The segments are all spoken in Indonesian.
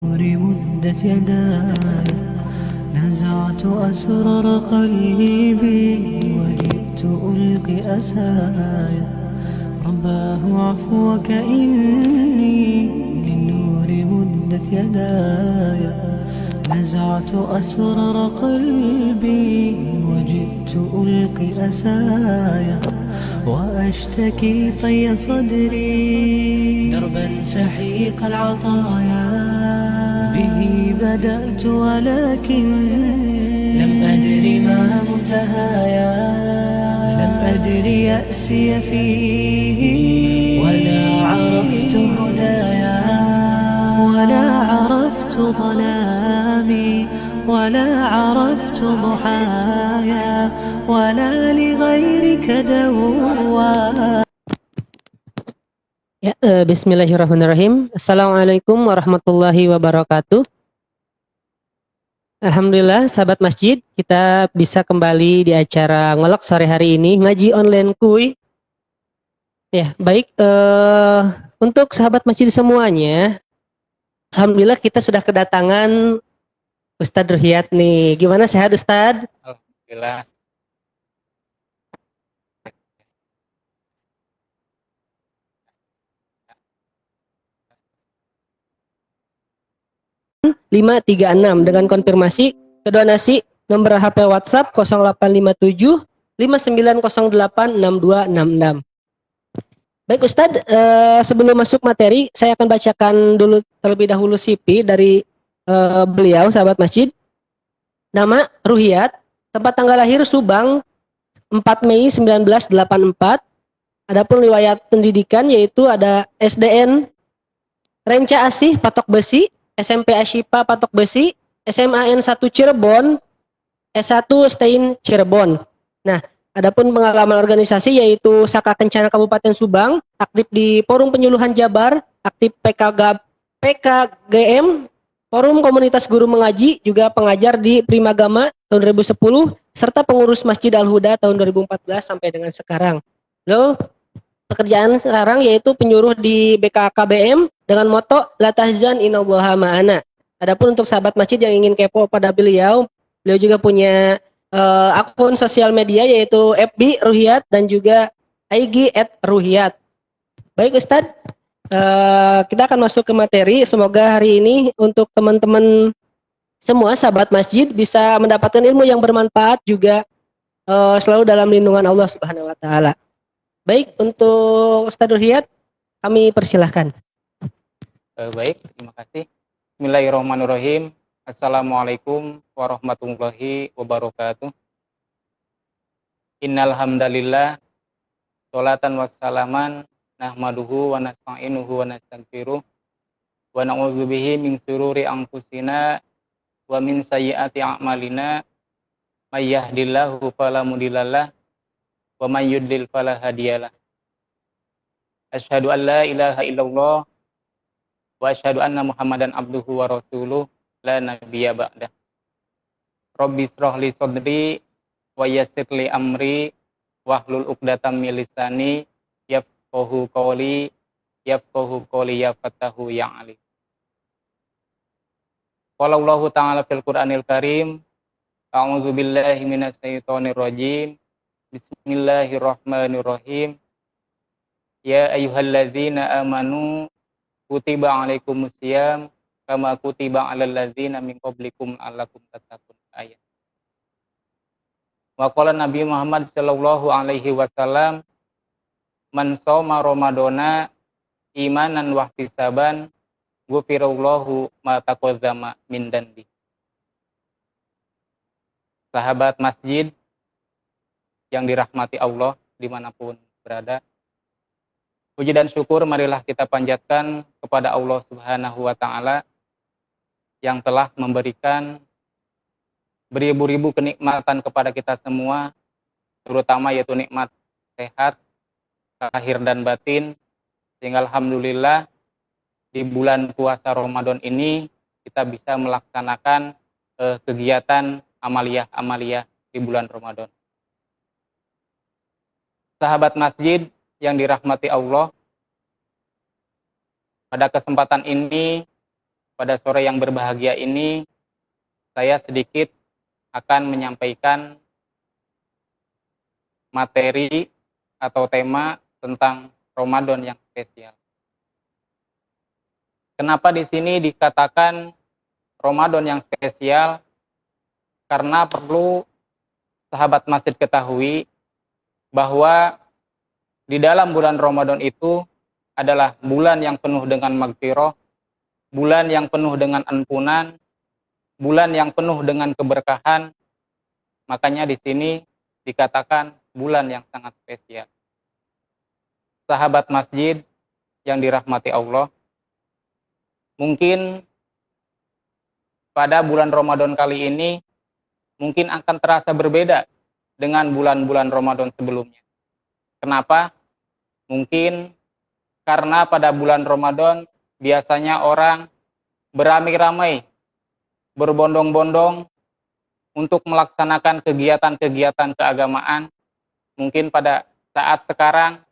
مدت يداي نزعت أسرار قلبي وجئت ألقي أسايا رباه عفوك إني للنور مدت يداي نزعت أسرار قلبي وجئت ألقي أسايا وأشتكي طي صدري دربا سحيق العطايا به بدأت ولكن لم أدر ما منتهايا لم أدر يأسي فيه ولا عرفت هدايا ولا عرفت ظلامي ولا عرفت ضحايا ولا لغيرك دوا. Ya, bismillahirrahmanirrahim. Assalamualaikum warahmatullahi wabarakatuh. Alhamdulillah, sahabat masjid, kita bisa kembali di acara ngolok sore hari ini, ngaji online kuy. Ya, baik, untuk sahabat masjid semuanya, alhamdulillah kita sudah kedatangan Ustadz Ruhiyat nih. Gimana, sehat Ustadz? Alhamdulillah. 536 dengan konfirmasi ke donasi nomor HP WhatsApp 0857 5908 6266. Baik Ustadz, sebelum masuk materi saya akan bacakan dulu terlebih dahulu CV dari beliau, sahabat masjid. Nama Ruhiyat, tempat tanggal lahir Subang 4 Mei 1984. Adapun riwayat pendidikan yaitu ada SDN Renca Asih Patok Besi, SMP Ashipa Patok Besi, SMA N1 Cirebon, S1 Stein Cirebon. Nah, adapun pengalaman organisasi yaitu Saka Kencana Kabupaten Subang, aktif di Forum Penyuluhan Jabar, aktif PKGM, Forum Komunitas Guru Mengaji, juga pengajar di Primagama tahun 2010, serta pengurus Masjid Al-Huda tahun 2014 sampai dengan sekarang. Lalu, pekerjaan sekarang yaitu penyuruh di BKKBM dengan moto La tahzan innallaha ma'ana. Adapun untuk sahabat masjid yang ingin kepo pada beliau juga punya akun sosial media yaitu FB Ruhiyat dan juga IG @ruhiyat. Baik Ustadz, kita akan masuk ke materi. Semoga hari ini untuk teman-teman semua sahabat masjid bisa mendapatkan ilmu yang bermanfaat, juga selalu dalam lindungan Allah Subhanahu wa taala. Baik, untuk Ustadz Ruhiyat kami persilahkan. Baik, terima kasih. Bismillahirrahmanirrahim. Assalamualaikum warahmatullahi wabarakatuh. Innal hamdalillah sholatan wassalaman nahmaduhu wa nasta'inuhu wa nastaghfiruh wa na'udzu bihi min syururi anfusina wa min sayyiati a'malina may yahdihillahu fala mudhillalah wa may yudlil fala hadiyalah. Asyhadu an la ilaha illallah wa asyhadu anna Muhammadan abduhu wa rasuluh la nabiyya ba'dah. Rabbi shrah li sadri wa yassir li amri wahlul 'uqdatam min lisani yafqahu qawli ya fatahu ya ali. Qala Allahu ta'ala fil Qur'anil Karim, a'udzu billahi minasy syaithanir rajim. Bismillahirrahmanirrahim. Ya ayyuhalladzina amanu kutiba alaikumusiyam kama kutiba alal ladzina min qablikum la'allakum tattaqun. Ayat. Wa qala Nabi Muhammad sallallahu alaihi wasallam, man shoma ramadhana imanan wa ihtisaban ghufirallahu ma taqaddama min danbi. Sahabat masjid yang dirahmati Allah dimanapun berada, puji dan syukur marilah kita panjatkan kepada Allah Subhanahu wa ta'ala yang telah memberikan beribu-ribu kenikmatan kepada kita semua, terutama yaitu nikmat sehat, lahir dan batin, sehingga alhamdulillah di bulan puasa Ramadan ini kita bisa melaksanakan kegiatan amaliyah-amaliyah di bulan Ramadan. Sahabat masjid yang dirahmati Allah, pada kesempatan ini pada sore yang berbahagia ini saya sedikit akan menyampaikan materi atau tema tentang Ramadan yang spesial. Kenapa di sini dikatakan Ramadan yang spesial? Karena perlu sahabat masjid ketahui bahwa di dalam bulan Ramadan itu adalah bulan yang penuh dengan magfirah, bulan yang penuh dengan ampunan, bulan yang penuh dengan keberkahan. Makanya di sini dikatakan bulan yang sangat spesial. Sahabat masjid yang dirahmati Allah, mungkin pada bulan Ramadan kali ini mungkin akan terasa berbeda dengan bulan-bulan Ramadan sebelumnya. Kenapa? Mungkin karena pada bulan Ramadan biasanya orang beramai-ramai, berbondong-bondong untuk melaksanakan kegiatan-kegiatan keagamaan. Mungkin pada saat sekarang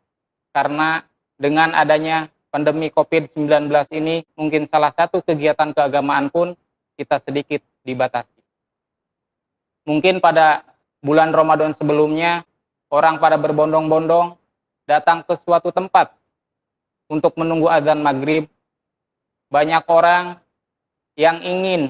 karena dengan adanya pandemi COVID-19 ini mungkin salah satu kegiatan keagamaan pun kita sedikit dibatasi. Mungkin pada bulan Ramadan sebelumnya orang pada berbondong-bondong datang ke suatu tempat untuk menunggu azan maghrib. Banyak orang yang ingin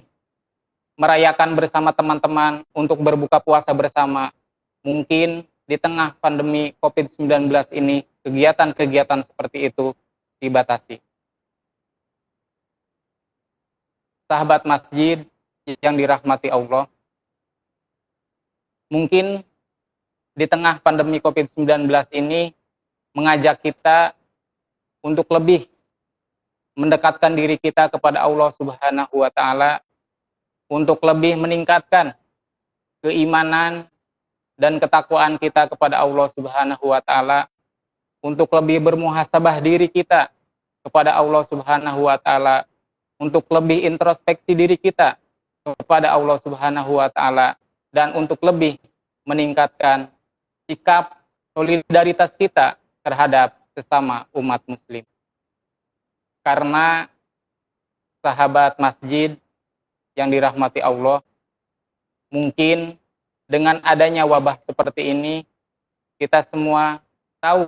merayakan bersama teman-teman untuk berbuka puasa bersama. Mungkin di tengah pandemi COVID-19 ini, kegiatan-kegiatan seperti itu dibatasi. Sahabat masjid yang dirahmati Allah, mungkin di tengah pandemi COVID-19 ini mengajak kita untuk lebih mendekatkan diri kita kepada Allah Subhanahu wa Ta'ala, untuk lebih meningkatkan keimanan dan ketakwaan kita kepada Allah Subhanahu wa Ta'ala, untuk lebih bermuhasabah diri kita kepada Allah Subhanahu wa Ta'ala, untuk lebih introspeksi diri kita kepada Allah Subhanahu wa Ta'ala, dan untuk lebih meningkatkan sikap solidaritas kita terhadap sesama umat muslim. Karena sahabat masjid yang dirahmati Allah, mungkin dengan adanya wabah seperti ini, kita semua tahu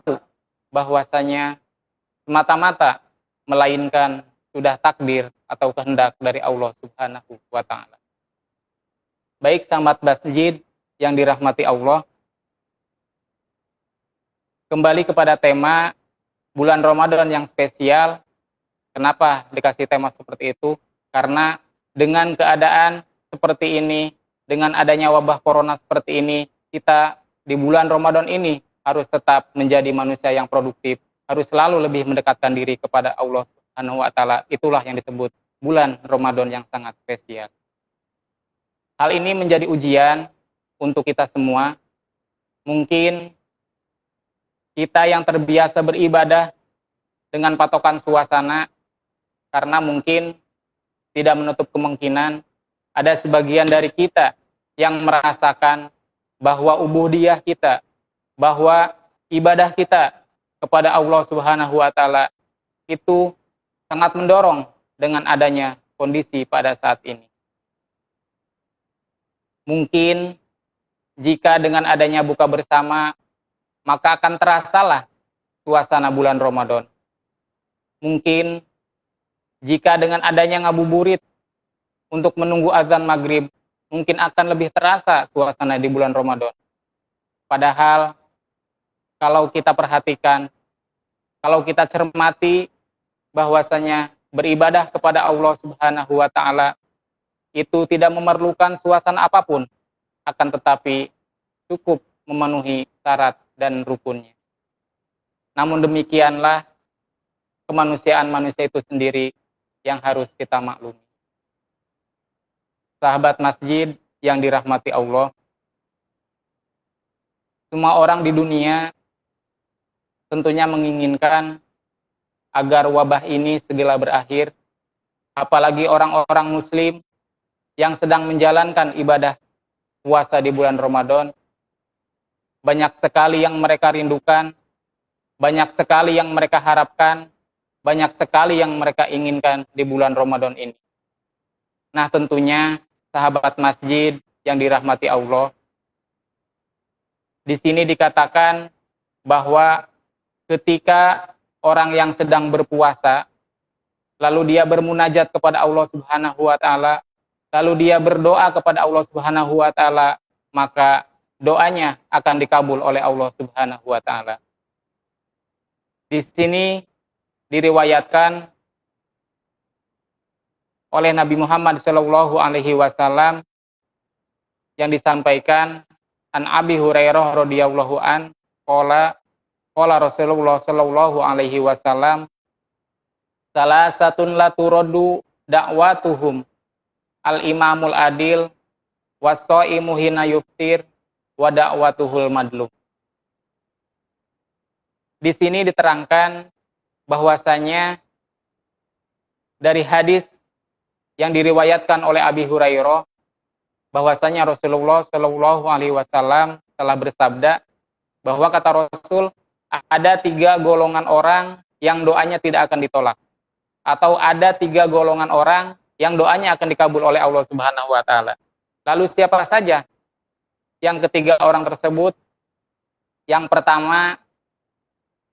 bahwasanya semata-mata melainkan sudah takdir atau kehendak dari Allah Subhanahu wa Ta'ala. Baik sahabat masjid yang dirahmati Allah, kembali kepada tema bulan Ramadan yang spesial. Kenapa dikasih tema seperti itu? Karena dengan keadaan seperti ini, dengan adanya wabah corona seperti ini, kita di bulan Ramadan ini harus tetap menjadi manusia yang produktif, harus selalu lebih mendekatkan diri kepada Allah Subhanahu wa Ta'ala. Itulah yang disebut bulan Ramadan yang sangat spesial. Hal ini menjadi ujian untuk kita semua. Mungkin kita yang terbiasa beribadah dengan patokan suasana, karena mungkin tidak menutup kemungkinan ada sebagian dari kita yang merasakan bahwa ubudiyah kita, bahwa ibadah kita kepada Allah Subhanahu wa Ta'ala itu sangat mendorong dengan adanya kondisi pada saat ini. Mungkin jika dengan adanya buka bersama, maka akan terasalah suasana bulan Ramadan. Mungkin jika dengan adanya ngabuburit untuk menunggu azan maghrib, mungkin akan lebih terasa suasana di bulan Ramadan. Padahal kalau kita perhatikan, kalau kita cermati bahwasanya beribadah kepada Allah Subhanahu wa Ta'ala itu tidak memerlukan suasana apapun, akan tetapi cukup memenuhi syarat dan rukunnya. Namun demikianlah kemanusiaan manusia itu sendiri yang harus kita maklumi. Sahabat masjid yang dirahmati Allah, semua orang di dunia tentunya menginginkan agar wabah ini segera berakhir, apalagi orang-orang muslim yang sedang menjalankan ibadah puasa di bulan Ramadan. Banyak sekali yang mereka rindukan, banyak sekali yang mereka harapkan, banyak sekali yang mereka inginkan di bulan Ramadan ini. Nah, tentunya sahabat masjid yang dirahmati Allah, di sini dikatakan bahwa ketika orang yang sedang berpuasa, lalu dia bermunajat kepada Allah Subhanahu wa taala, lalu dia berdoa kepada Allah Subhanahu wa taala, maka doanya akan dikabul oleh Allah Subhanahu wa taala. Di sini diriwayatkan oleh Nabi Muhammad Shallallahu alaihi wasallam yang disampaikan an Abi Hurairah radhiyallahu an qala Rasulullah Shallallahu alaihi wasallam salasatun la turaddu da'watuhum al imamul adil was-shaimu hina yuftir wa da'watuhul madlum. Di sini diterangkan bahwasanya dari hadis yang diriwayatkan oleh Abi Hurairah bahwasanya Rasulullah Shallallahu alaihi wasallam telah bersabda bahwa kata Rasul ada 3 golongan orang yang doanya tidak akan ditolak, atau ada 3 golongan orang yang doanya akan dikabul oleh Allah Subhanahu wa taala. Lalu siapa saja yang ketiga orang tersebut? Yang pertama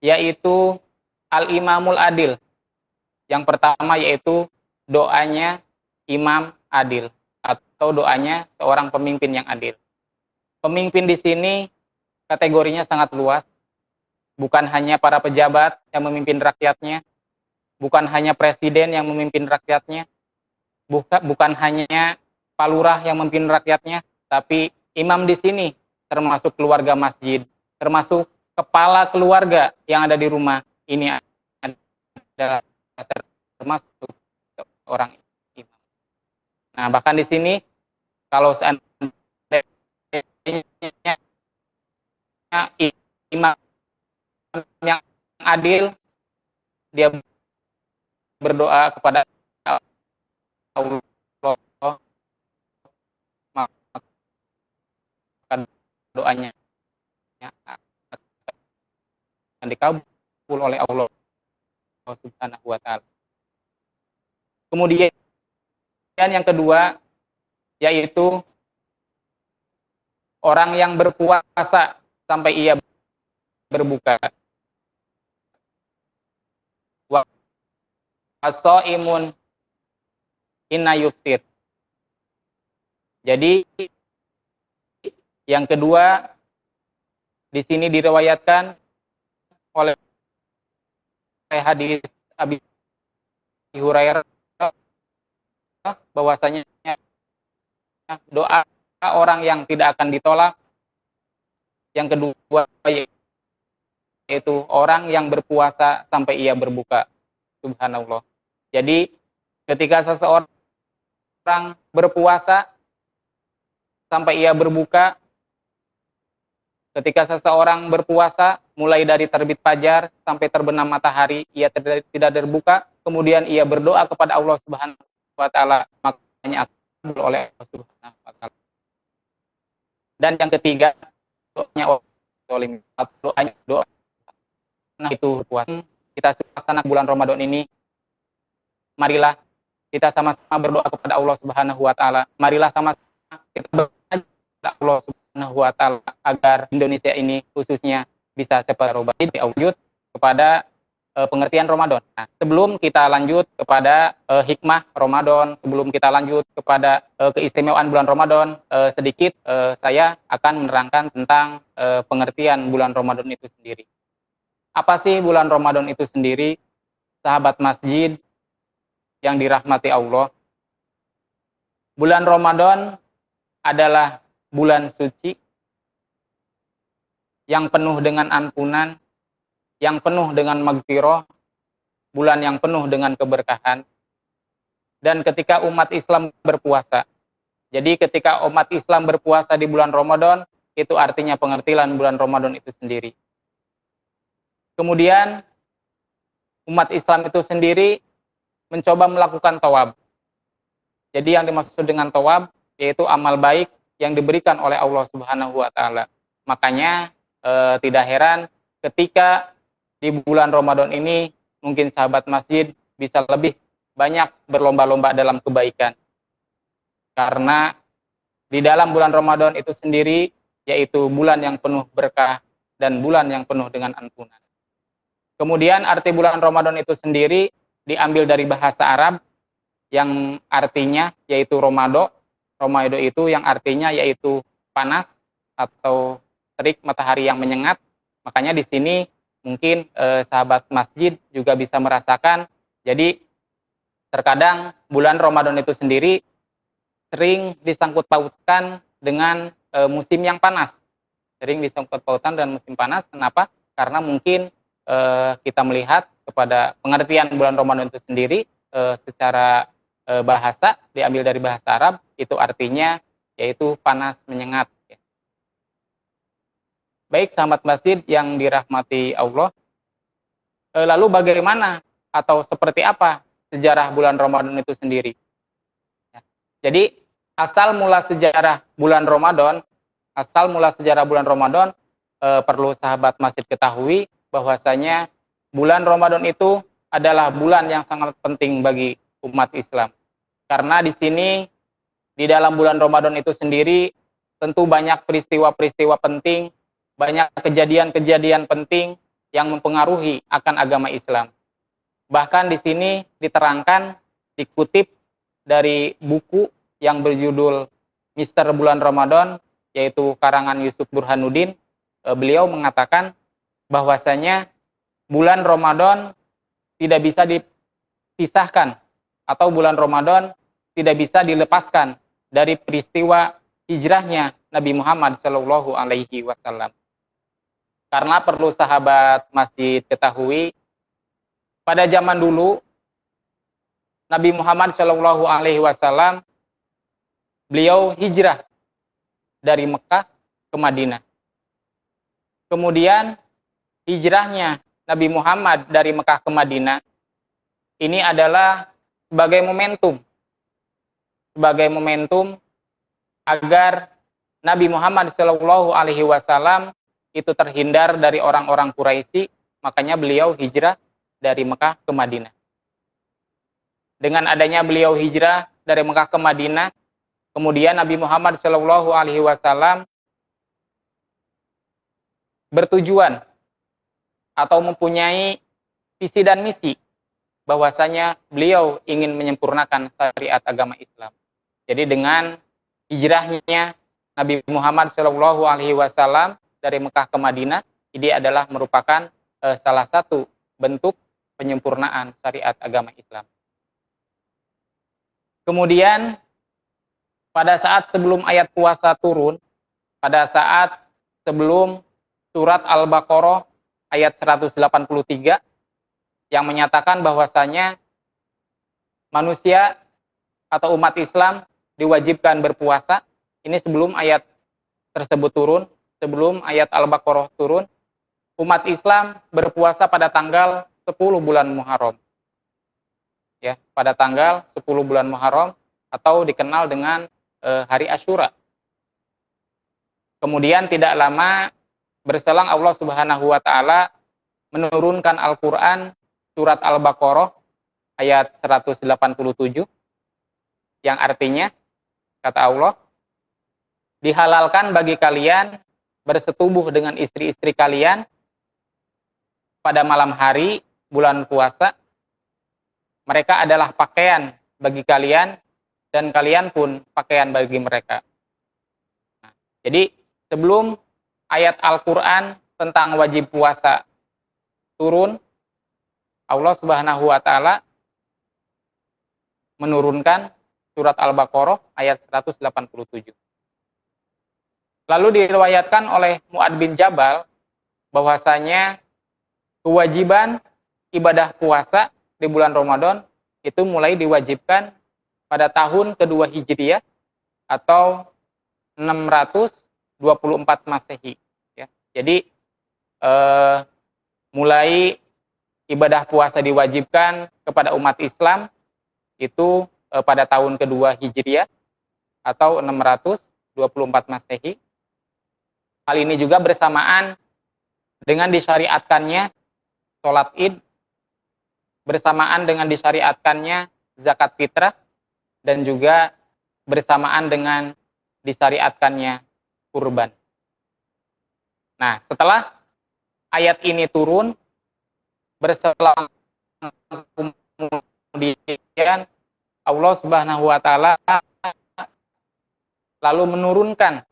yaitu al-imamul adil. Yang pertama yaitu doanya imam adil atau doanya seorang pemimpin yang adil. Pemimpin di sini kategorinya sangat luas. Bukan hanya para pejabat yang memimpin rakyatnya, bukan hanya presiden yang memimpin rakyatnya, bukan hanya Pak Lurah yang memimpin rakyatnya, tapi imam di sini termasuk keluarga masjid, termasuk kepala keluarga yang ada di rumah. Ini adalah termasuk orang imam. Nah, bahkan di sini kalau seandainya imam yang adil, dia berdoa kepada Allah, maka doanya akan dikabul oleh Allah Subhanahu wa taala. Kemudian yang kedua yaitu orang yang berpuasa sampai ia berbuka. As-shaimun inna yuftir. Jadi yang kedua di sini diriwayatkan oleh hadis Abi Hurairah bahwasanya doa orang yang tidak akan ditolak. Yang kedua yaitu orang yang berpuasa sampai ia berbuka. Subhanallah. Jadi ketika seseorang berpuasa sampai ia berbuka, ketika seseorang berpuasa mulai dari terbit fajar sampai terbenam matahari, ia tidak berbuka, kemudian ia berdoa kepada Allah Subhanahu wa taala, makanya akan oleh Allah Subhanahu wa taala. Dan yang ketiga, doa. Nah, itu berpuasa. Kita laksanakan bulan Ramadan ini, marilah kita sama-sama berdoa kepada Allah Subhanahu wa taala. Marilah sama-sama kita berdoa kepada Allah Subhanahu wa taala agar Indonesia ini khususnya bisa cepat berubah. Lanjut kepada pengertian Ramadan. Nah, sebelum kita lanjut kepada hikmah Ramadan, sebelum kita lanjut kepada keistimewaan bulan Ramadan, sedikit saya akan menerangkan tentang pengertian bulan Ramadan itu sendiri. Apa sih bulan Ramadan itu sendiri? Sahabat masjid yang dirahmati Allah. Bulan Ramadan adalah bulan suci yang penuh dengan ampunan, yang penuh dengan magfirah, bulan yang penuh dengan keberkahan. Dan ketika umat Islam berpuasa, jadi ketika umat Islam berpuasa di bulan Ramadan, itu artinya pengertian bulan Ramadan itu sendiri. Kemudian umat Islam itu sendiri mencoba melakukan tawab. Jadi yang dimaksud dengan tawab yaitu amal baik yang diberikan oleh Allah Subhanahu wa taala. Makanya tidak heran ketika di bulan Ramadan ini mungkin sahabat masjid bisa lebih banyak berlomba-lomba dalam kebaikan. Karena di dalam bulan Ramadan itu sendiri yaitu bulan yang penuh berkah dan bulan yang penuh dengan ampunan. Kemudian arti bulan Ramadan itu sendiri diambil dari bahasa Arab yang artinya yaitu Romado. Romado itu yang artinya yaitu panas atau terik matahari yang menyengat. Makanya di sini mungkin sahabat masjid juga bisa merasakan. Jadi terkadang bulan Ramadan itu sendiri sering disangkut pautkan dengan musim yang panas. Sering disangkut pautkan dengan musim panas. Kenapa? Karena mungkin kita melihat kepada pengertian bulan Ramadan itu sendiri secara bahasa, diambil dari bahasa Arab, itu artinya yaitu panas menyengat. Baik sahabat masjid yang dirahmati Allah, lalu bagaimana atau seperti apa sejarah bulan Ramadan itu sendiri? Jadi asal mula sejarah bulan Ramadan, perlu sahabat masjid ketahui bahwasanya bulan Ramadan itu adalah bulan yang sangat penting bagi umat Islam. Karena di sini di dalam bulan Ramadan itu sendiri tentu banyak peristiwa-peristiwa penting, banyak kejadian-kejadian penting yang mempengaruhi akan agama Islam. Bahkan di sini diterangkan, dikutip dari buku yang berjudul Mister Bulan Ramadan, yaitu karangan Yusuf Burhanuddin. Beliau mengatakan bahwasanya bulan Ramadan tidak bisa dipisahkan atau bulan Ramadan tidak bisa dilepaskan dari peristiwa hijrahnya Nabi Muhammad Shallallahu Alaihi Wasallam. Karena perlu sahabat masjid ketahui, pada zaman dulu Nabi Muhammad Shallallahu Alaihi Wasallam beliau hijrah dari Mekah ke Madinah. Kemudian hijrahnya Nabi Muhammad dari Mekah ke Madinah ini adalah sebagai momentum agar Nabi Muhammad Shallallahu Alaihi Wasallam itu terhindar dari orang-orang Quraisy, makanya beliau hijrah dari Mekah ke Madinah. Dengan adanya beliau hijrah dari Mekah ke Madinah, kemudian Nabi Muhammad Shallallahu Alaihi Wasallam bertujuan atau mempunyai visi dan misi bahwasanya beliau ingin menyempurnakan syariat agama Islam. Jadi dengan hijrahnya Nabi Muhammad Shallallahu Alaihi Wasallam dari Mekah ke Madinah, ini adalah merupakan salah satu bentuk penyempurnaan syariat agama Islam. Kemudian pada saat sebelum ayat puasa turun, pada saat sebelum surat Al-Baqarah ayat 183 yang menyatakan bahwasanya manusia atau umat Islam diwajibkan berpuasa, ini sebelum ayat tersebut turun, sebelum ayat Al-Baqarah turun, umat Islam berpuasa pada tanggal 10 bulan Muharram. Ya, pada tanggal 10 bulan Muharram atau dikenal dengan hari Asyura. Kemudian tidak lama berselang Allah Subhanahu wa taala menurunkan Al-Qur'an surat Al-Baqarah ayat 187 yang artinya kata Allah, dihalalkan bagi kalian bersetubuh dengan istri-istri kalian pada malam hari bulan puasa. Mereka adalah pakaian bagi kalian dan kalian pun pakaian bagi mereka. Nah, jadi sebelum ayat Al-Quran tentang wajib puasa turun, Allah Subhanahu wa taala menurunkan surat Al-Baqarah ayat 187. Lalu diriwayatkan oleh Mu'ad bin Jabal bahwasanya kewajiban ibadah puasa di bulan Ramadan itu mulai diwajibkan pada tahun kedua Hijriah atau 624 Masehi. Ya. Jadi mulai ibadah puasa diwajibkan kepada umat Islam itu pada tahun kedua Hijriah atau 624 Masehi. Hal ini juga bersamaan dengan disyariatkannya sholat id, bersamaan dengan disyariatkannya zakat fitrah, dan juga bersamaan dengan disyariatkannya kurban. Nah, setelah ayat ini turun, berselang kemudian Allah Subhanahu wa taala lalu menurunkan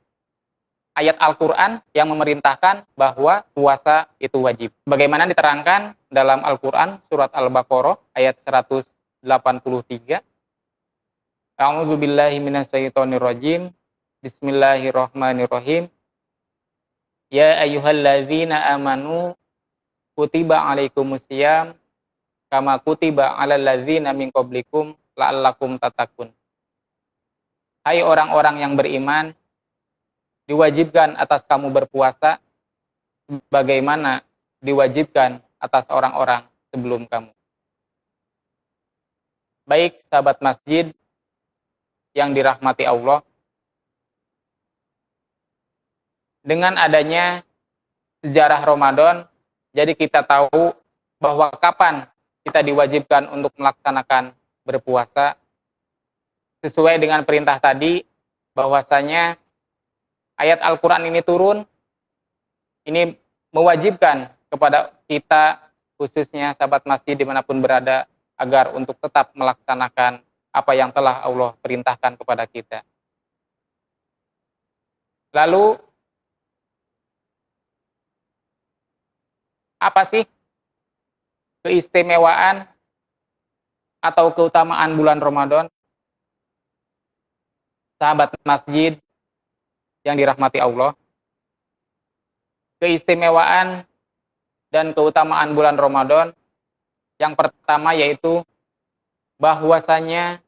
ayat Al-Qur'an yang memerintahkan bahwa puasa itu wajib. Bagaimana diterangkan dalam Al-Qur'an surat Al-Baqarah ayat 183. A'udzu billahi minasyaitonir rajim. Bismillahirrahmanirrahim. Ya ayyuhalladzina amanu kutiba alaikumusiyam kama kutiba alal ladzina min qablikum la'allakum tattaqun. Hai orang-orang yang beriman, diwajibkan atas kamu berpuasa bagaimana diwajibkan atas orang-orang sebelum kamu. Baik sahabat masjid yang dirahmati Allah, dengan adanya sejarah Ramadan, jadi kita tahu bahwa kapan kita diwajibkan untuk melaksanakan berpuasa sesuai dengan perintah tadi, bahwasanya ayat Al-Quran ini turun, ini mewajibkan kepada kita, khususnya sahabat masjid dimanapun berada, agar untuk tetap melaksanakan apa yang telah Allah perintahkan kepada kita. Lalu, apa sih keistimewaan atau keutamaan bulan Ramadan? Sahabat masjid yang dirahmati Allah, keistimewaan dan keutamaan bulan Ramadan yang pertama yaitu bahwasanya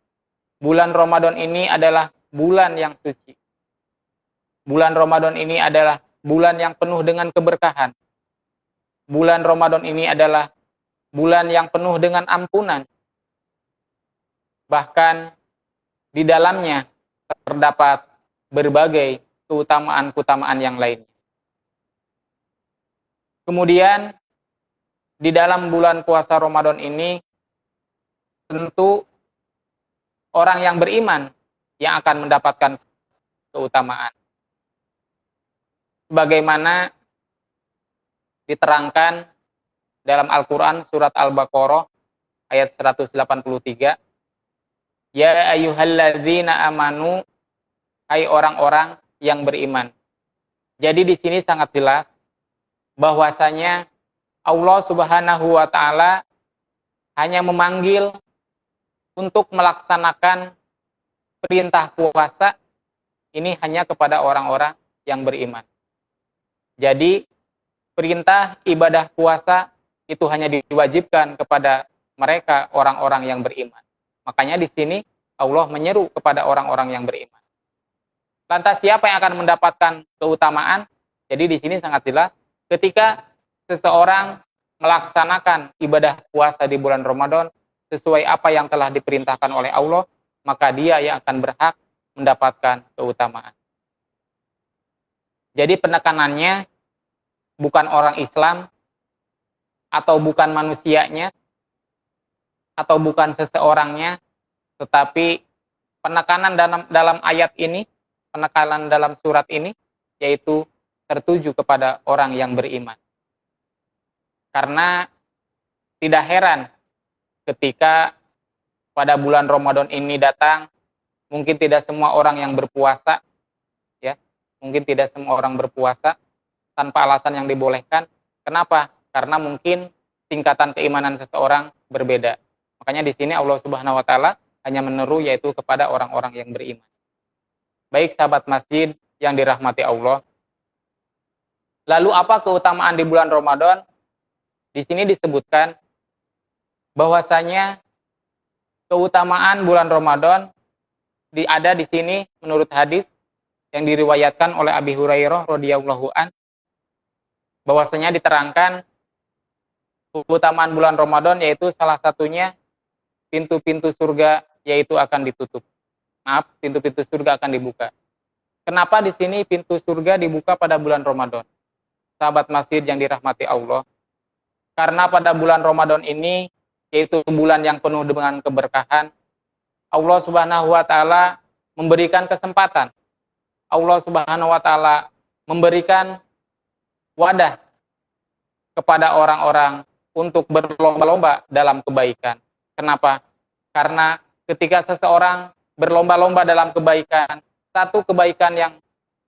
bulan Ramadan ini adalah bulan yang suci. Bulan Ramadan ini adalah bulan yang penuh dengan keberkahan. Bulan Ramadan ini adalah bulan yang penuh dengan ampunan. Bahkan di dalamnya terdapat berbagai keutamaan-keutamaan yang lainnya. Kemudian di dalam bulan puasa Ramadan ini tentu orang yang beriman yang akan mendapatkan keutamaan. Sebagaimana diterangkan dalam Al-Quran surat Al-Baqarah ayat 183. Ya ayyuhalladzina amanu, hai orang-orang yang beriman. Jadi di sini sangat jelas bahwasanya Allah Subhanahu wa taala hanya memanggil untuk melaksanakan perintah puasa ini hanya kepada orang-orang yang beriman. Jadi perintah ibadah puasa itu hanya diwajibkan kepada mereka orang-orang yang beriman. Makanya di sini Allah menyeru kepada orang-orang yang beriman. Lantas siapa yang akan mendapatkan keutamaan? Jadi di sini sangat jelas ketika seseorang melaksanakan ibadah puasa di bulan Ramadan sesuai apa yang telah diperintahkan oleh Allah, maka dia yang akan berhak mendapatkan keutamaan. Jadi penekanannya bukan orang Islam, atau bukan manusianya, atau bukan seseorangnya, tetapi penekanan dalam ayat ini, penekanan dalam surat ini, yaitu tertuju kepada orang yang beriman. Karena tidak heran ketika pada bulan Ramadan ini datang, mungkin tidak semua orang yang berpuasa, ya, mungkin tidak semua orang berpuasa tanpa alasan yang dibolehkan. Kenapa? Karena mungkin tingkatan keimanan seseorang berbeda. Makanya di sini Allah Subhanahu wa taala hanya meneru yaitu kepada orang-orang yang beriman. Baik sahabat masjid yang dirahmati Allah. Lalu apa keutamaan di bulan Ramadan? Di sini disebutkan bahwasanya keutamaan bulan Ramadan ada di sini menurut hadis yang diriwayatkan oleh Abi Hurairah radhiyallahu an, bahwasanya diterangkan keutamaan bulan Ramadan yaitu salah satunya pintu-pintu surga yaitu akan ditutup. Maaf, pintu-pintu surga akan dibuka. Kenapa di sini pintu surga dibuka pada bulan Ramadan? Sahabat masjid yang dirahmati Allah. Karena pada bulan Ramadan ini yaitu bulan yang penuh dengan keberkahan, Allah Subhanahu wa taala memberikan kesempatan. Allah Subhanahu wa taala memberikan wadah kepada orang-orang untuk berlomba-lomba dalam kebaikan. Kenapa? Karena ketika seseorang berlomba-lomba dalam kebaikan, satu kebaikan yang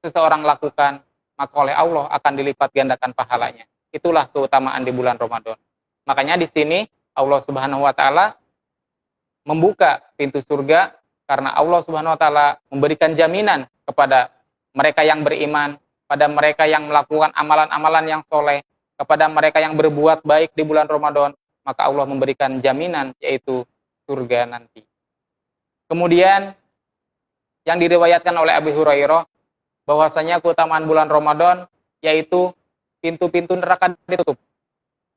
seseorang lakukan, maka oleh Allah akan dilipat gandakan pahalanya. Itulah keutamaan di bulan Ramadan. Makanya di sini Allah Subhanahu wa taala membuka pintu surga karena Allah Subhanahu wa taala memberikan jaminan kepada mereka yang beriman, pada mereka yang melakukan amalan-amalan yang soleh, kepada mereka yang berbuat baik di bulan Ramadan, maka Allah memberikan jaminan yaitu surga nanti. Kemudian yang diriwayatkan oleh Abu Hurairah bahwasanya keutamaan bulan Ramadan yaitu pintu-pintu neraka ditutup.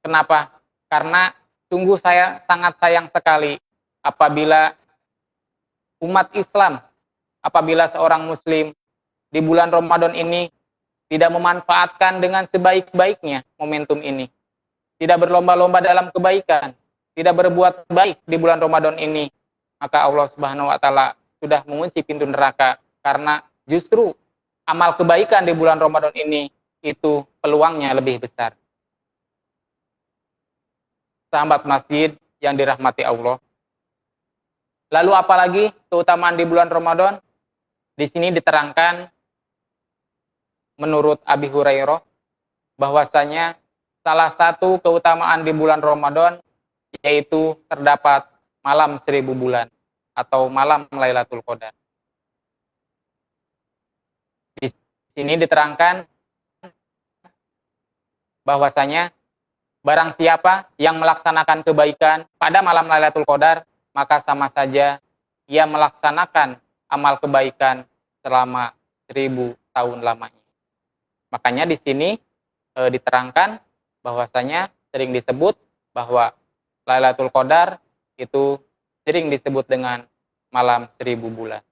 Kenapa? Karena sungguh saya sangat sayang sekali apabila umat Islam, apabila seorang muslim di bulan Ramadan ini tidak memanfaatkan dengan sebaik-baiknya momentum ini. Tidak berlomba-lomba dalam kebaikan, tidak berbuat baik di bulan Ramadan ini, maka Allah Subhanahu wa taala sudah mengunci pintu neraka karena justru amal kebaikan di bulan Ramadan ini itu peluangnya lebih besar. Sahabat masjid yang dirahmati Allah. Lalu apalagi keutamaan di bulan Ramadan? Di sini diterangkan menurut Abi Hurairah bahwasanya salah satu keutamaan di bulan Ramadan yaitu terdapat malam 1000 bulan atau malam Lailatul Qadar. Di sini diterangkan bahwasanya barang siapa yang melaksanakan kebaikan pada malam Lailatul Qadar, maka sama saja ia melaksanakan amal kebaikan selama 1000 tahun lamanya. Makanya di sini diterangkan bahwasanya sering disebut bahwa Lailatul Qadar itu sering disebut dengan malam 1000 bulan.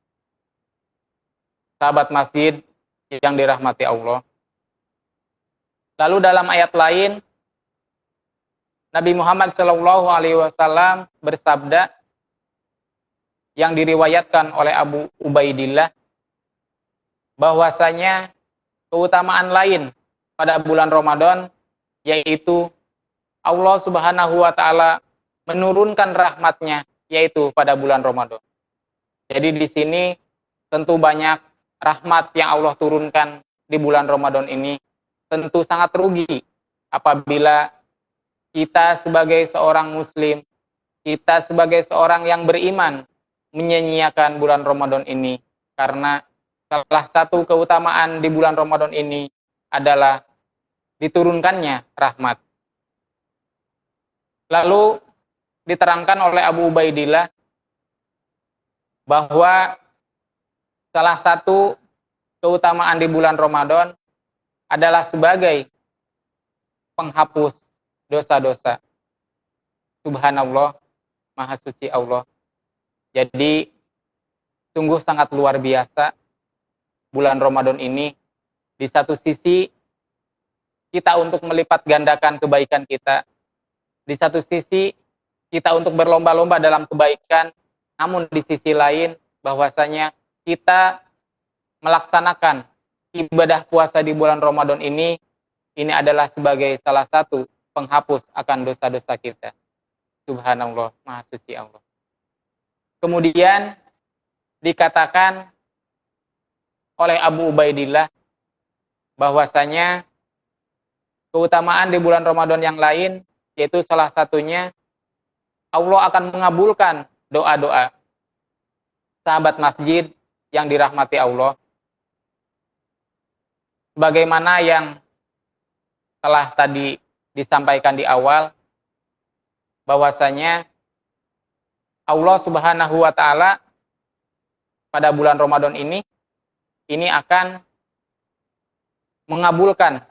Sahabat masjid yang dirahmati Allah. Lalu dalam ayat lain Nabi Muhammad SAW bersabda yang diriwayatkan oleh Abu Ubaidillah bahwasanya keutamaan lain pada bulan Ramadan yaitu Allah Subhanahu wa taala menurunkan rahmatnya yaitu pada bulan Ramadan. Jadi di sini tentu banyak rahmat yang Allah turunkan di bulan Ramadan ini. Tentu sangat rugi apabila kita sebagai seorang muslim, kita sebagai seorang yang beriman menyia-nyiakan bulan Ramadan ini karena salah satu keutamaan di bulan Ramadan ini adalah diturunkannya rahmat. Lalu diterangkan oleh Abu Ubaidillah bahwa salah satu keutamaan di bulan Ramadan adalah sebagai penghapus dosa-dosa. Subhanallah, Maha Suci Allah. Jadi sungguh sangat luar biasa bulan Ramadan ini. Di satu sisi kita untuk melipat gandakan kebaikan kita. Di satu sisi kita untuk berlomba-lomba dalam kebaikan. Namun di sisi lain bahwasanya kita melaksanakan ibadah puasa di bulan Ramadan ini adalah sebagai salah satu penghapus akan dosa-dosa kita. Subhanallah, Maha Suci Allah. Kemudian dikatakan oleh Abu Ubaidillah bahwasanya keutamaan di bulan Ramadan yang lain yaitu salah satunya Allah akan mengabulkan doa-doa sahabat masjid yang dirahmati Allah. Sebagaimana yang telah tadi disampaikan di awal bahwasanya Allah Subhanahu wa taala pada bulan Ramadan ini akan mengabulkan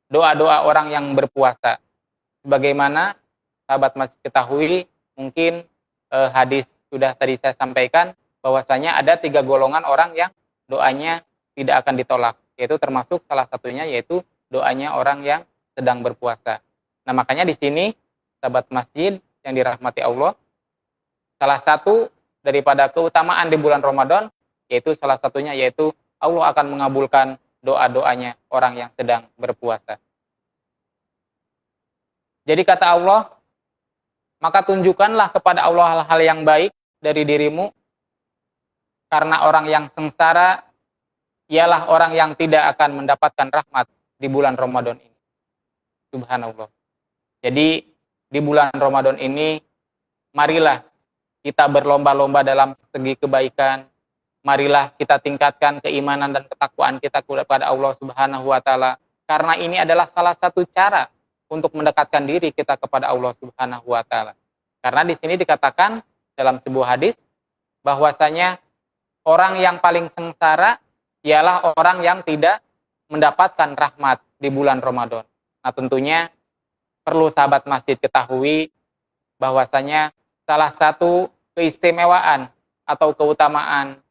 doa-doa orang yang berpuasa. Sebagaimana sahabat masih ketahui, mungkin hadis sudah tadi saya sampaikan bahwasanya ada 3 golongan orang yang doanya tidak akan ditolak, yaitu termasuk salah satunya yaitu doanya orang yang sedang berpuasa. Nah, makanya di sini sahabat masjid yang dirahmati Allah, salah satu daripada keutamaan di bulan Ramadan yaitu salah satunya yaitu Allah akan mengabulkan doa-doanya orang yang sedang berpuasa. Jadi kata Allah, maka tunjukkanlah kepada Allah hal-hal yang baik dari dirimu, karena orang yang sengsara ialah orang yang tidak akan mendapatkan rahmat di bulan Ramadan ini. Subhanallah. Jadi di bulan Ramadan ini, marilah kita berlomba-lomba dalam segi kebaikan. Marilah kita tingkatkan keimanan dan ketakwaan kita kepada Allah Subhanahu wa taala, karena ini adalah salah satu cara untuk mendekatkan diri kita kepada Allah Subhanahu wa taala. Karena di sini dikatakan dalam sebuah hadis bahwasanya orang yang paling sengsara ialah orang yang tidak mendapatkan rahmat di bulan Ramadan. Nah, tentunya perlu sahabat masjid ketahui bahwasanya salah satu keistimewaan atau keutamaan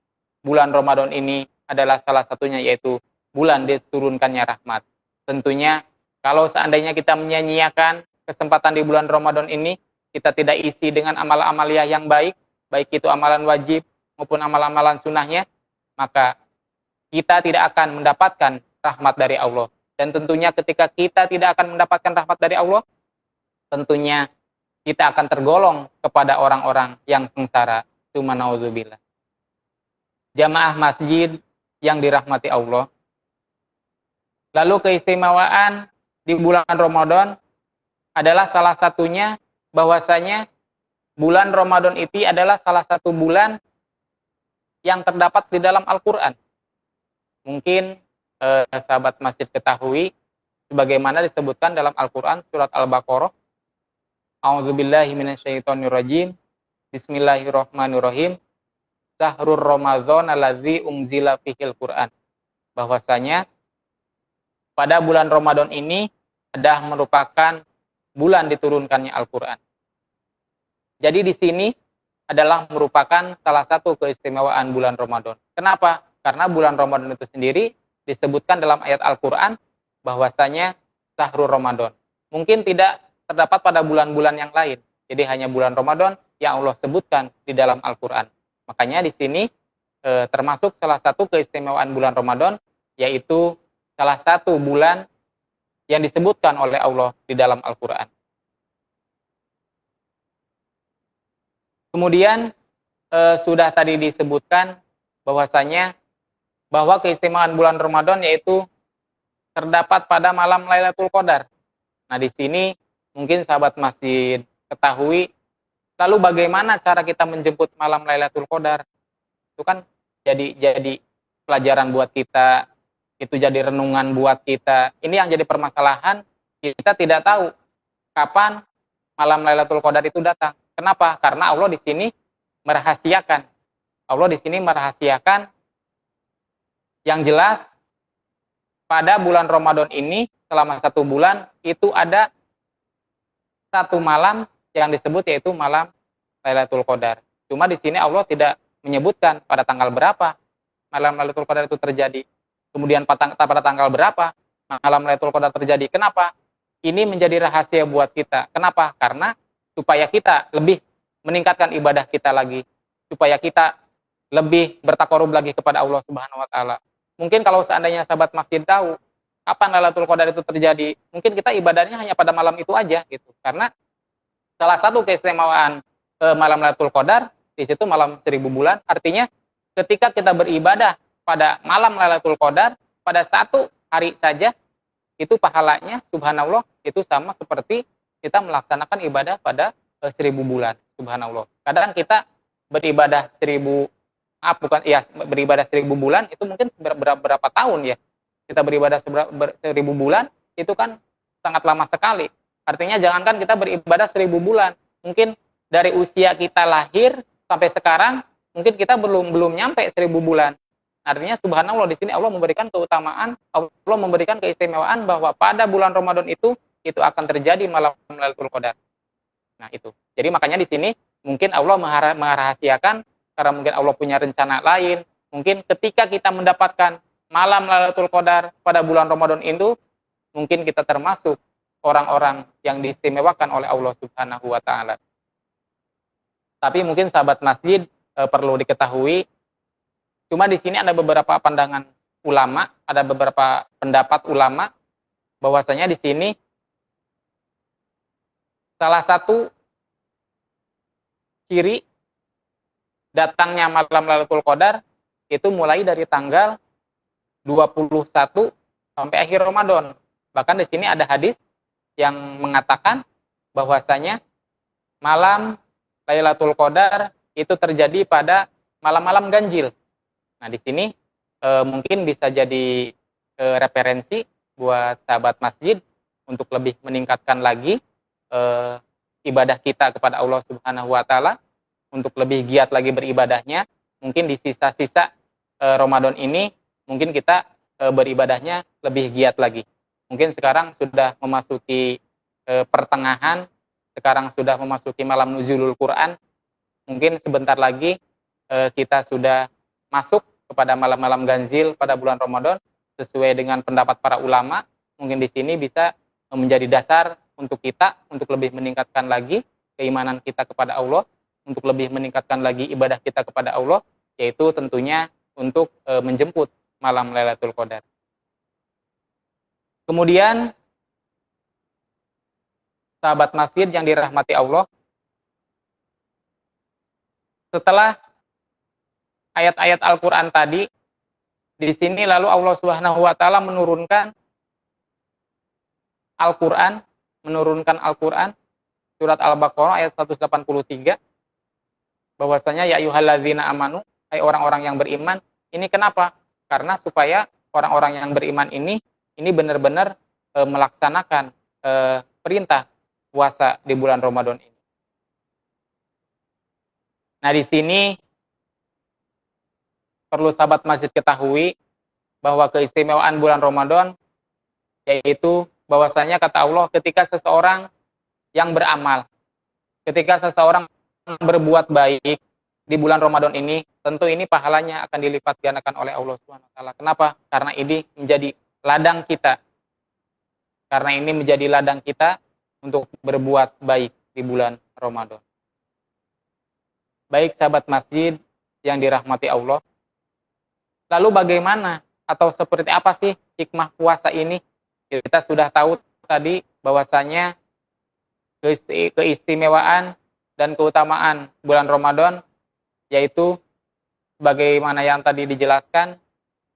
bulan Ramadan ini adalah salah satunya yaitu bulan diturunkannya rahmat. Tentunya kalau seandainya kita menyia-nyiakan kesempatan di bulan Ramadan ini, kita tidak isi dengan amal-amaliyah yang baik, baik itu amalan wajib maupun amal-amalan sunnahnya, maka kita tidak akan mendapatkan rahmat dari Allah. Dan tentunya ketika kita tidak akan mendapatkan rahmat dari Allah, tentunya kita akan tergolong kepada orang-orang yang sengsara. Cuma na'udzubillah. Jamaah masjid yang dirahmati Allah. Lalu keistimewaan di bulan Ramadan adalah salah satunya bahwasanya bulan Ramadan itu adalah salah satu bulan yang terdapat di dalam Al-Quran. Mungkin sahabat masjid ketahui sebagaimana disebutkan dalam Al-Quran surat Al-Baqarah. A'udzubillahi minasyaitonirrajim. Bismillahirrahmanirrahim. Syahrul Ramadan alladzi unzila fihil Quran. Bahwasanya pada bulan Ramadan ini adalah merupakan bulan diturunkannya Al-Quran. Jadi di sini adalah merupakan salah satu keistimewaan bulan Ramadan. Kenapa? Karena bulan Ramadan itu sendiri disebutkan dalam ayat Al-Quran bahwasanya Syahrul Ramadan. Mungkin tidak terdapat pada bulan-bulan yang lain. Jadi hanya bulan Ramadan yang Allah sebutkan di dalam Al-Quran. Makanya di sini termasuk salah satu keistimewaan bulan Ramadan, yaitu salah satu bulan yang disebutkan oleh Allah di dalam Al-Quran. Kemudian sudah tadi disebutkan bahwasanya bahwa keistimewaan bulan Ramadan yaitu terdapat pada malam Lailatul Qadar. Nah, di sini mungkin sahabat masjid ketahui, lalu bagaimana cara kita menjemput malam Lailatul Qadar? Itu kan jadi pelajaran buat kita, itu jadi renungan buat kita. Ini yang jadi permasalahan, kita tidak tahu kapan malam Lailatul Qadar itu datang. Kenapa? Karena Allah di sini merahasiakan. Allah di sini merahasiakan yang jelas pada bulan Ramadan ini selama 1 bulan itu ada 1 malam yang disebut yaitu malam Lailatul Qadar. Cuma di sini Allah tidak menyebutkan pada tanggal berapa malam Lailatul Qadar itu terjadi. Kemudian pada tanggal berapa malam Lailatul Qadar terjadi. Kenapa? Ini menjadi rahasia buat kita. Kenapa? Karena supaya kita lebih meningkatkan ibadah kita lagi, supaya kita lebih bertakarub lagi kepada Allah Subhanahu wa taala. Mungkin kalau seandainya sahabat masjid tahu kapan Lailatul Qadar itu terjadi, mungkin kita ibadahnya hanya pada malam itu aja gitu. Karena salah satu keistimewaan malam Lailatul Qadar di situ malam 1000 bulan, artinya ketika kita beribadah pada malam Lailatul Qadar pada 1 hari saja, itu pahalanya subhanallah itu sama seperti kita melaksanakan ibadah pada 1000 bulan. Subhanallah. Kadang kita beribadah 1000 bulan itu mungkin berapa tahun ya. Kita beribadah 1000 bulan itu kan sangat lama sekali. Artinya jangankan kita beribadah 1000 bulan, mungkin dari usia kita lahir sampai sekarang mungkin kita belum nyampe 1000 bulan. Artinya subhanallah di sini Allah memberikan keutamaan, Allah memberikan keistimewaan bahwa pada bulan Ramadan itu akan terjadi malam Lailatul Qadar. Nah, itu. Jadi makanya di sini mungkin Allah merahasiakan karena mungkin Allah punya rencana lain. Mungkin ketika kita mendapatkan malam Lailatul Qadar pada bulan Ramadan itu, mungkin kita termasuk orang-orang yang diistimewakan oleh Allah Subhanahu wa taala. Tapi mungkin sahabat masjid perlu diketahui Cuma di sini ada beberapa pandangan ulama, ada beberapa pendapat ulama bahwasanya di sini salah satu ciri datangnya malam Lailatul Qadar itu mulai dari tanggal 21 sampai akhir Ramadan. Bahkan di sini ada hadis yang mengatakan bahwasanya malam Lailatul Qadar itu terjadi pada malam-malam ganjil. Nah, di sini mungkin bisa jadi referensi buat sahabat masjid untuk lebih meningkatkan lagi ibadah kita kepada Allah Subhanahu wa taala, untuk lebih giat lagi beribadahnya. Mungkin di sisa-sisa Ramadan ini mungkin kita beribadahnya lebih giat lagi. Mungkin sekarang sudah memasuki pertengahan, sekarang sudah memasuki malam nuzulul Quran. Mungkin sebentar lagi kita sudah masuk kepada malam-malam ganjil pada bulan Ramadan sesuai dengan pendapat para ulama. Mungkin di sini bisa menjadi dasar untuk kita untuk lebih meningkatkan lagi keimanan kita kepada Allah, untuk lebih meningkatkan lagi ibadah kita kepada Allah, yaitu tentunya untuk menjemput malam Lailatul Qadar. Kemudian sahabat masjid yang dirahmati Allah, setelah ayat-ayat Al-Qur'an tadi, di sini lalu Allah Subhanahu wa taala menurunkan Al-Qur'an surat Al-Baqarah ayat 183, bahwasanya ya ayyuhalladzina amanu, hai orang-orang yang beriman. Ini kenapa? Karena supaya orang-orang yang beriman ini benar-benar melaksanakan perintah puasa di bulan Ramadan ini. Nah, di sini perlu sahabat masjid ketahui bahwa keistimewaan bulan Ramadan yaitu bahwasanya kata Allah, ketika seseorang yang beramal, ketika seseorang berbuat baik di bulan Ramadan ini, tentu ini pahalanya akan dilipat gandakan oleh Allah Subhanahu wa taala. Kenapa? Karena ini menjadi ladang kita. Karena ini menjadi ladang kita untuk berbuat baik di bulan Ramadan. Baik sahabat masjid yang dirahmati Allah. Lalu bagaimana atau seperti apa sih hikmah puasa ini? Kita sudah tahu tadi bahwasanya keistimewaan dan keutamaan bulan Ramadan, yaitu bagaimana yang tadi dijelaskan,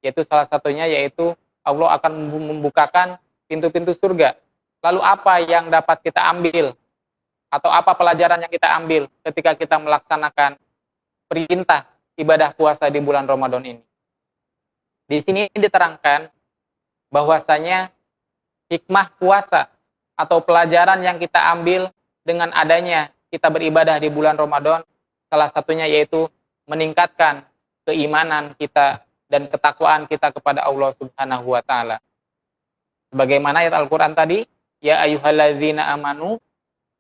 yaitu salah satunya yaitu Allah akan membukakan pintu-pintu surga. Lalu apa yang dapat kita ambil atau apa pelajaran yang kita ambil ketika kita melaksanakan perintah ibadah puasa di bulan Ramadan ini? Di sini diterangkan bahwasanya hikmah puasa atau pelajaran yang kita ambil dengan adanya kita beribadah di bulan Ramadan, salah satunya yaitu meningkatkan keimanan kita dan ketakwaan kita kepada Allah Subhanahu wa taala. Sebagaimana ayat Al-Qur'an tadi, ya ayyuhalladzina amanu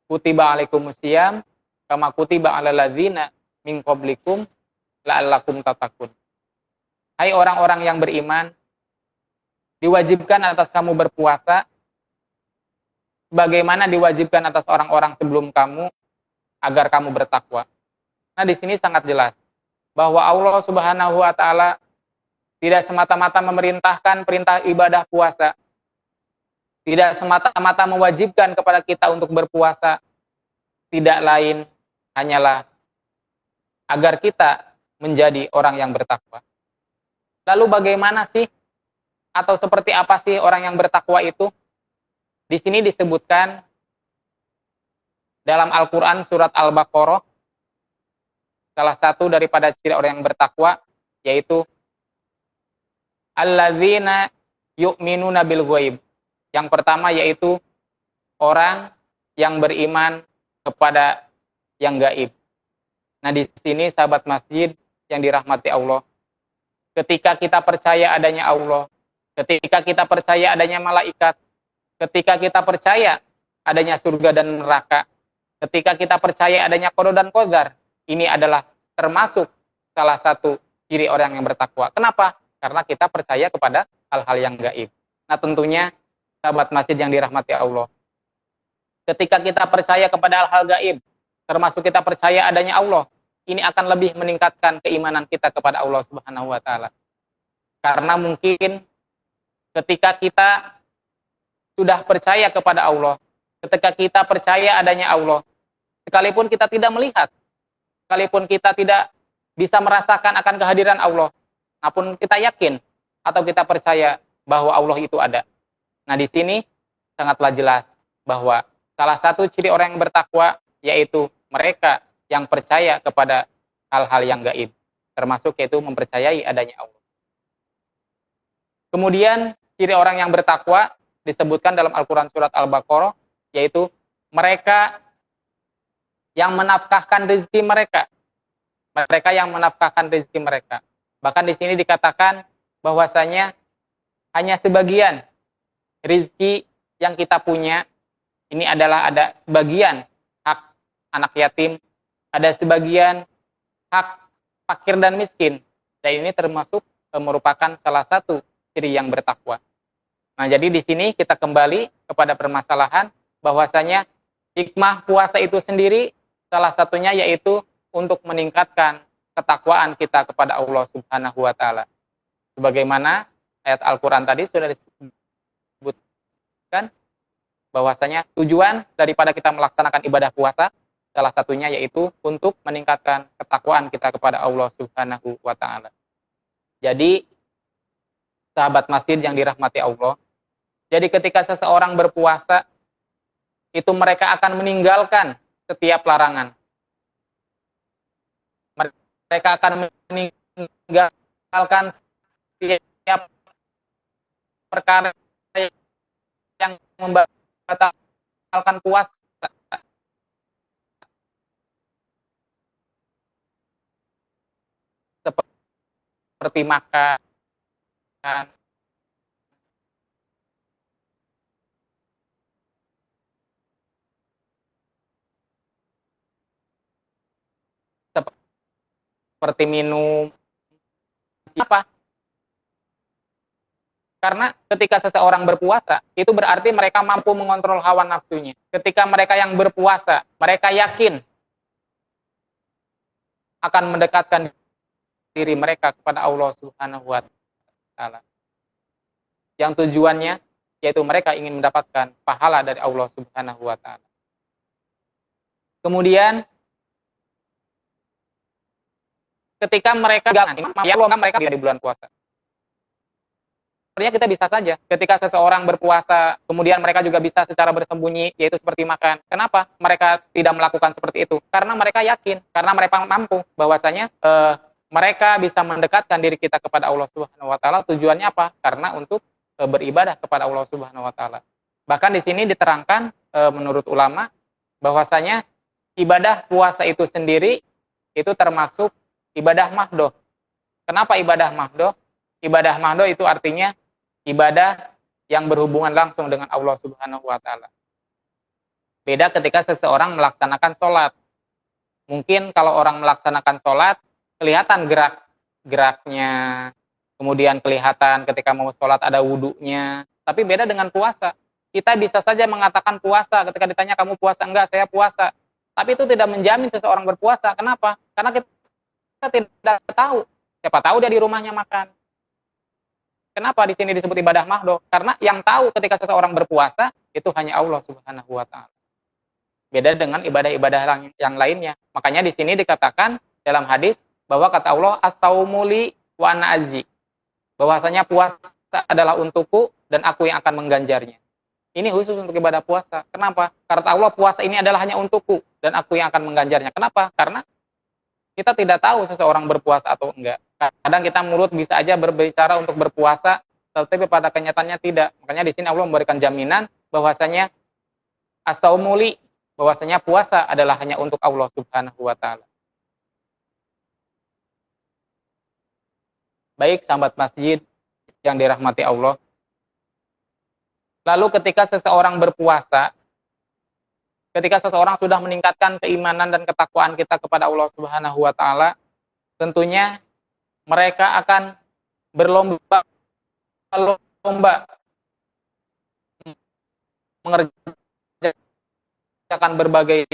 kutiba alaikumusiyam kama kutiba alal ladzina min qablikum la'allakum tattaqun. Hai orang-orang yang beriman, diwajibkan atas kamu berpuasa sebagaimana diwajibkan atas orang-orang sebelum kamu agar kamu bertakwa. Nah, di sini sangat jelas bahwa Allah Subhanahu wa taala tidak semata-mata memerintahkan perintah ibadah puasa, tidak semata-mata mewajibkan kepada kita untuk berpuasa, tidak lain hanyalah agar kita menjadi orang yang bertakwa. Lalu bagaimana sih atau seperti apa sih orang yang bertakwa itu? Di sini disebutkan dalam Al-Qur'an surat Al-Baqarah, salah satu daripada ciri orang yang bertakwa yaitu alladzina yu'minuna bil ghaib. Yang pertama yaitu orang yang beriman kepada yang gaib. Nah, di sini sahabat masjid yang dirahmati Allah, ketika kita percaya adanya Allah, ketika kita percaya adanya malaikat, ketika kita percaya adanya surga dan neraka, ketika kita percaya adanya qada dan qadar, ini adalah termasuk salah satu ciri orang yang bertakwa. Kenapa? Karena kita percaya kepada hal-hal yang gaib. Nah, tentunya sahabat masjid yang dirahmati Allah, ketika kita percaya kepada hal-hal gaib, termasuk kita percaya adanya Allah, ini akan lebih meningkatkan keimanan kita kepada Allah Subhanahu wa taala. Karena mungkin ketika kita sudah percaya kepada Allah, ketika kita percaya adanya Allah, sekalipun kita tidak melihat, sekalipun kita tidak bisa merasakan akan kehadiran Allah, namun kita yakin atau kita percaya bahwa Allah itu ada. Nah, di sini sangatlah jelas bahwa salah satu ciri orang yang bertakwa yaitu mereka yang percaya kepada hal-hal yang gaib, termasuk yaitu mempercayai adanya Allah. Kemudian ciri orang yang bertakwa disebutkan dalam Al-Quran surat Al-Baqarah, yaitu mereka yang menafkahkan rezeki mereka. Mereka yang menafkahkan rezeki mereka. Bahkan di sini dikatakan bahwasanya hanya sebagian rezeki yang kita punya, ini adalah ada sebagian hak anak yatim, ada sebagian hak fakir dan miskin. Dan ini termasuk merupakan salah satu ciri yang bertakwa. Nah, jadi di sini kita kembali kepada permasalahan bahwasanya hikmah puasa itu sendiri salah satunya yaitu untuk meningkatkan ketakwaan kita kepada Allah Subhanahu wa taala. Sebagaimana ayat Al-Qur'an tadi sudah disebutkan bahwasanya tujuan daripada kita melaksanakan ibadah puasa salah satunya yaitu untuk meningkatkan ketakwaan kita kepada Allah Subhanahu wa taala. Jadi sahabat masjid yang dirahmati Allah, jadi ketika seseorang berpuasa, itu mereka akan meninggalkan setiap larangan. Mereka akan meninggalkan setiap perkara yang membatalkan puasa. Seperti makan, seperti minum. Apa? Karena ketika seseorang berpuasa, itu berarti mereka mampu mengontrol hawa nafsunya. Ketika mereka yang berpuasa, mereka yakin akan mendekatkan diri mereka kepada Allah Subhanahu wa taala. Yang tujuannya yaitu mereka ingin mendapatkan pahala dari Allah Subhanahu wa taala. Kemudian ketika mereka mereka di bulan puasa. Sebenarnya kita bisa saja ketika seseorang berpuasa, kemudian mereka juga bisa secara bersembunyi, yaitu seperti makan. Kenapa mereka tidak melakukan seperti itu? Karena mereka yakin, karena mereka mampu bahwasanya mereka bisa mendekatkan diri kita kepada Allah Subhanahu wa taala. Tujuannya apa? Karena untuk beribadah kepada Allah Subhanahu wa taala. Bahkan di sini diterangkan menurut ulama bahwasanya ibadah puasa itu sendiri itu termasuk ibadah mahdoh. Kenapa ibadah mahdoh? Ibadah mahdoh itu artinya ibadah yang berhubungan langsung dengan Allah Subhanahu wa taala. Beda ketika seseorang melaksanakan sholat. Mungkin kalau orang melaksanakan sholat, kelihatan geraknya, kemudian kelihatan ketika mau sholat ada wudunya. Tapi beda dengan puasa. Kita bisa saja mengatakan puasa ketika ditanya kamu puasa enggak, saya puasa. Tapi itu tidak menjamin seseorang berpuasa. Kenapa? Karena kita tidak tahu. Siapa tahu dia di rumahnya makan. Kenapa di sini disebut ibadah mahdoh? Karena yang tahu ketika seseorang berpuasa itu hanya Allah Subhanahu wa taala. Beda dengan ibadah-ibadah yang lainnya. Makanya di sini dikatakan dalam hadis bahwa kata Allah as-saumu li wa ana ajzi. Bahwasanya puasa adalah untukku dan aku yang akan mengganjarnya. Ini khusus untuk ibadah puasa. Kenapa? Karena Allah puasa ini adalah hanya untukku dan aku yang akan mengganjarnya. Kenapa? Karena kita tidak tahu seseorang berpuasa atau enggak. Kadang kita mulut bisa aja berbicara untuk berpuasa, tetapi pada kenyataannya tidak. Makanya di sini Allah memberikan jaminan bahwasanya as-saumu li, bahwasanya puasa adalah hanya untuk Allah Subhanahu wa taala. Baik sahabat masjid yang dirahmati Allah. Lalu ketika seseorang berpuasa, ketika seseorang sudah meningkatkan keimanan dan ketakwaan kita kepada Allah Subhanahu wa taala, tentunya mereka akan berlomba mengerjakan berbagai